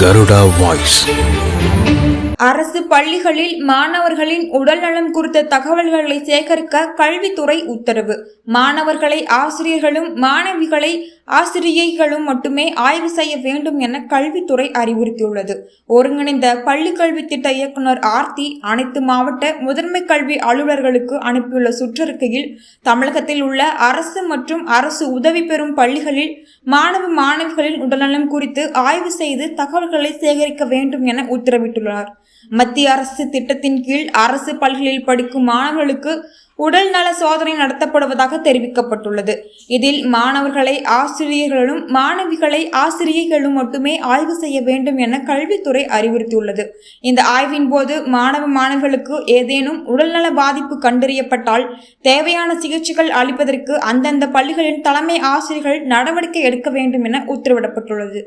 Garuda Voice. அரசு பள்ளிகளில் மாணவர்களின் உடல்நலம் குறித்த தகவல்களை சேகரிக்க கல்வித்துறை உத்தரவு. மாணவர்களை ஆசிரியர்களும் மாணவிகளை ஆசிரியைகளும் மட்டுமே ஆய்வு செய்ய வேண்டும் என கல்வித்துறை அறிவுறுத்தியுள்ளது. ஒருங்கிணைந்த பள்ளி கல்வி திட்ட இயக்குனர் ஆர்த்தி அனைத்து மாவட்ட முதன்மை கல்வி அலுவலர்களுக்கு அனுப்பியுள்ள சுற்றறிக்கையில் தமிழகத்தில் உள்ள அரசு மற்றும் அரசு உதவி பெறும் பள்ளிகளில் மாணவிகளின் உடல்நலம் குறித்து ஆய்வு செய்து தகவல்களை சேகரிக்க வேண்டும் என உத்தரவிட்டுள்ளார். மத்திய அரசு திட்டத்தின் கீழ் அரசு பள்ளிகளில் படிக்கும் மாணவர்களுக்கு உடல் நல சோதனை நடத்தப்படுவதாக தெரிவிக்கப்பட்டுள்ளது. இதில் மாணவர்களை ஆசிரியர்களும் மாணவிகளை ஆசிரியைகளும் மட்டுமே ஆய்வு செய்ய வேண்டும் என கல்வித்துறை அறிவுறுத்தியுள்ளது. இந்த ஆய்வின் போது மாணவர்களுக்கு ஏதேனும் உடல்நல பாதிப்பு கண்டறியப்பட்டால் தேவையான சிகிச்சைகள் அளிப்பதற்கு அந்தந்த பள்ளிகளின் தலைமை ஆசிரியர்கள் நடவடிக்கை எடுக்க வேண்டும் என உத்தரவிடப்பட்டுள்ளது.